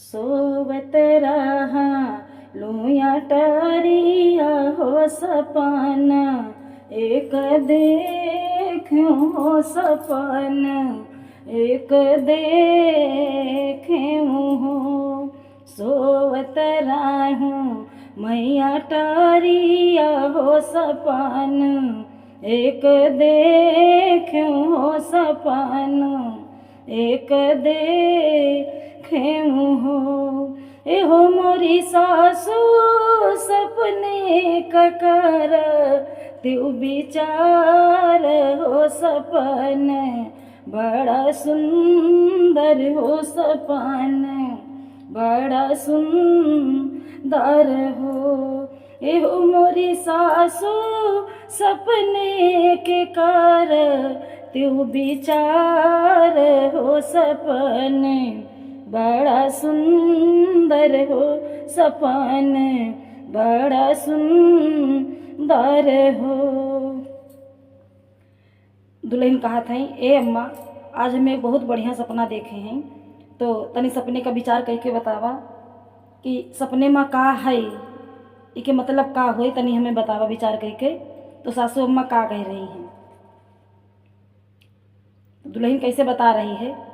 सोवत रहा लुया टरिया हो सपना, एक देखूं हो सपना, एक देखूं हो। सोवत रहूं मैया टरिया हो सपना, एक देखूं हो सपना, एक देखूं हो। एहो मोरी सासू सपने ककर त्यू विचार हो सपन, बड़ा सुंदर हो सपन, बड़ा सुंदर हो। एहो मोरी सासू सपने के कर त्यू विचार हो सपन, बड़ा सुंदर हो सपन, बड़ा सुंदर हो। दुल्हन कहा था, ए अम्मा आज हमें एक बहुत बढ़िया सपना देखे हैं, तो तनी सपने का विचार करके बतावा कि सपने में का है, इके मतलब का होई, तनी हमें बतावा विचार करके। तो सासू अम्मा का कह रही हैं, तो दुल्हन कैसे बता रही है।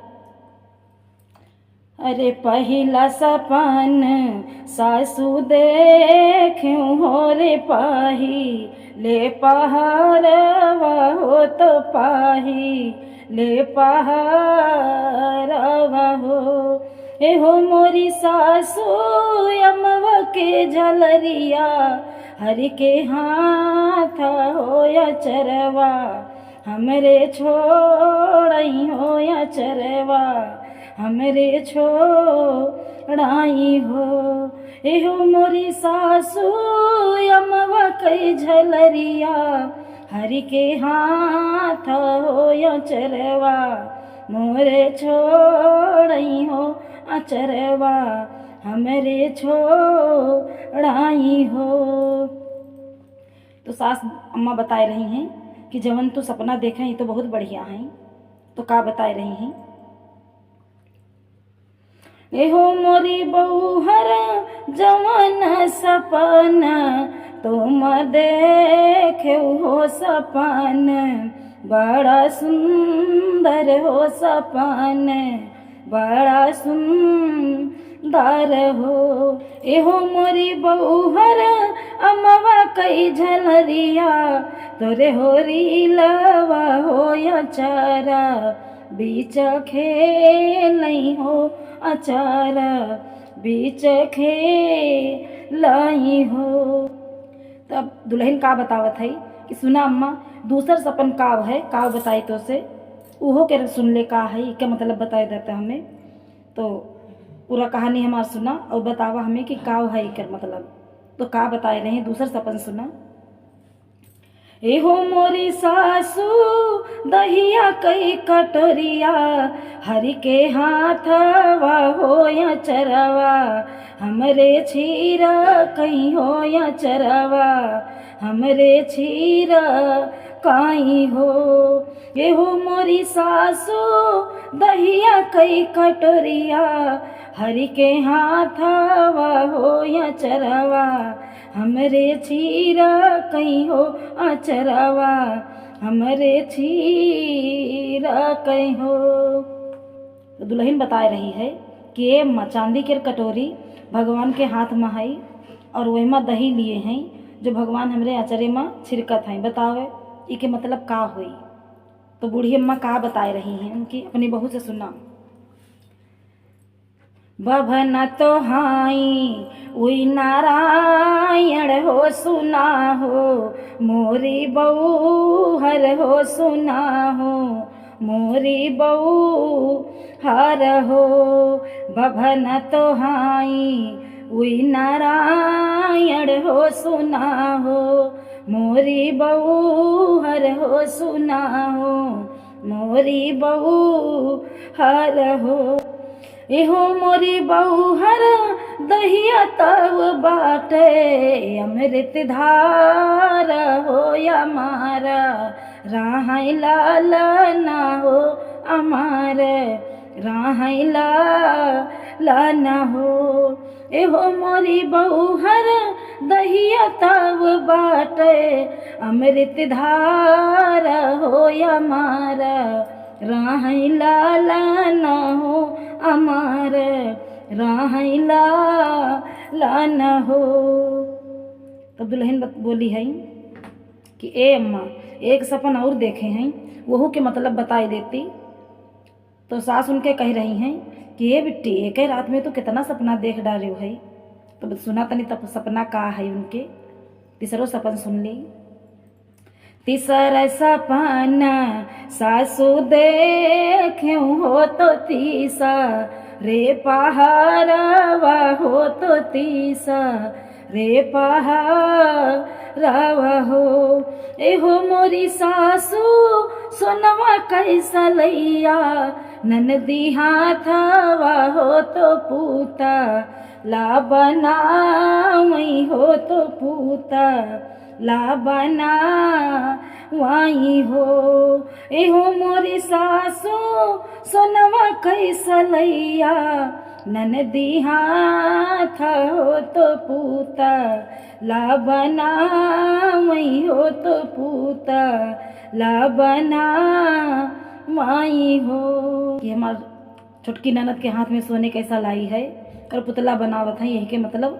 अरे पहिला सपन सासू देखूं हो रे पाही, ले पहाड़वा हो तो पाही, ले पहाड़वा हो। एहो मोरी सासू अमवा के झलरिया, हरि के हाथ हो या चरवा, हमरे छोड़ई हो या चरवा, हमरे छोड़ाई हो। एहो मोरी सासू अमवा कई झलरिया, हरि के हाथ हो या चरवा, मोरे छोड़ई हो अचरवा, हमरे छोड़ाई हो। तो सास अम्मा बता रही हैं कि जवन तो सपना देखें ये तो बहुत बढ़िया है। तो का बता रही हैं, एहो मोरी बहुहर जवन सपना, तुम देखे हो सपन, बड़ा सुंदर हो सपन, बड़ा सुंदर हो। एहो मोरी बहुहर अमवा कई झलरिया, तोरे होरी लवा हो या चारा, बीच खेलई हो अचारा, बीच खेलई हो। तब दुल्हन का बतावत है कि सुना अम्मा दूसर सपन काव है, काव बताई तो से उहो के सुन ले का है, क्या मतलब बताए देता हमें। तो पूरा कहानी हमार सुना और बतावा हमें कि काव है क्या मतलब। तो का बताए रहे दूसर सपन सुना। एहो मोरी सासू दहिया कई कटोरिया, हरि के हाथवा हो या चरवा, हमरे छीरा कहीं हो या चरवा, हमरे छीरा काई हो। एहो मोरी सासू दहिया कई कटोरिया, हरि के हाथवा हो या चरवा, हमरे छीरा कहीं हो अचरवा, हमरे छीरा कहीं हो। तो दुल्हन बता रही है कि ये चांदी के कटोरी भगवान के हाथ में है और वही में दही लिए हैं जो भगवान हमरे अचरे में छिड़कत हैं। बतावे इके मतलब का हुई। तो बूढ़ी अम्मा का बता रही हैं उनकी अपनी बहू से सुना। बभन तो हाई उई नारायण हो सुना हो, मोरी बहू हर हो सुना हो, मोरी बहू हर हो। बभन तो हाई उई नारायण हो सुना हो, मोरी बहू हर हो सुना हो, मोरी बहू हर हो। एहो मोरी बहुहर दहिया तव बाटे, अमृत धार हो या मारा, राहै लाल ना हो अमार, राहै लाना हो। एहो मोरी बहुहर दहिया तब बाटे अमृत धारा हो हमारा राहै लाना हो अमार राहै लाना हो। तो दुल्हन बोली है कि ए अम्मा एक सपन और देखे हैं, वहू के मतलब बताई देती। तो सास उनके कह रही हैं कि ये बिट्टी एक ही रात में तो कितना सपना देख डाले है। तो सुना तनी तब सपना का है उनके। तीसरो सपन सुन ली। तीसरा सपना सासू देख्यूं हो तो तीसा रे पहाड़वा हो तो तीसा रे पहाड़वा हो। एहो मोरी सासू सोनवा कैसा लैया ननदी हाथवा हो तो पूता ला बनावई हो तो पूता ला बनावई हो। एहो मोरी सासू सोनवा कैसा लैया ननदी हाथ हो तो पूता ला बनावई हो तो पूता ला बनावई हो। ये हमार छोटकी ननद के हाथ में सोने कैसा लाई है और पुतला बनावत है, यही के मतलब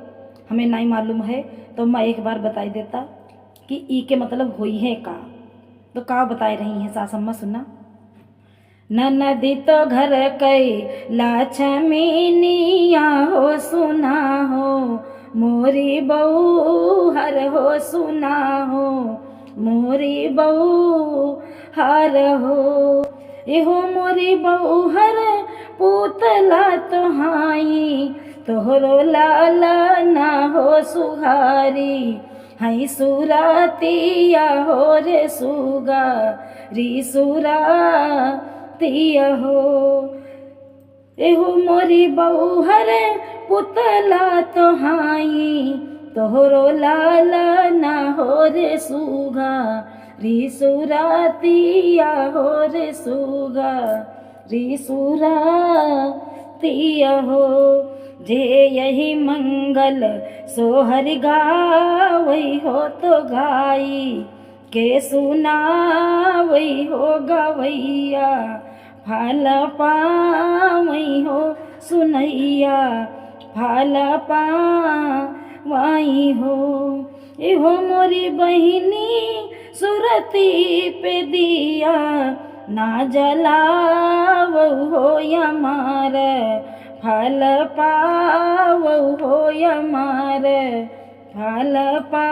हमें नहीं मालूम है। तो मैं एक बार बताई देता कि ई के मतलब हुई है का। तो का बताई रही हैं सास अम्मा सुना। ननदी तो घर कई लाछमीनिया हो सुना हो मोरी बहू हर हो सुना हो मोरी बहू हर हो। एहो मोरी बहू हर पुतला तोहाई तोहरो लाला ना हो सुहारी हई सुरातिया हो रे सुगा री सुरातिया हो। एहो मोरी बहू हर पुतला तोहाई तोहरो लाला ना हो रे सुगा री सुरातिया हो रे सुगा री सुरातिया हो। जे यही मंगल सोहर गावई हो तो गाई के सुनावई हो गवैया फल पावई हो सुनैया फल पावई हो। एहो मोरी बहिनी सुरती पे दिया ना जलावऊ हो यमार फल पावऊ हो यमार फल पा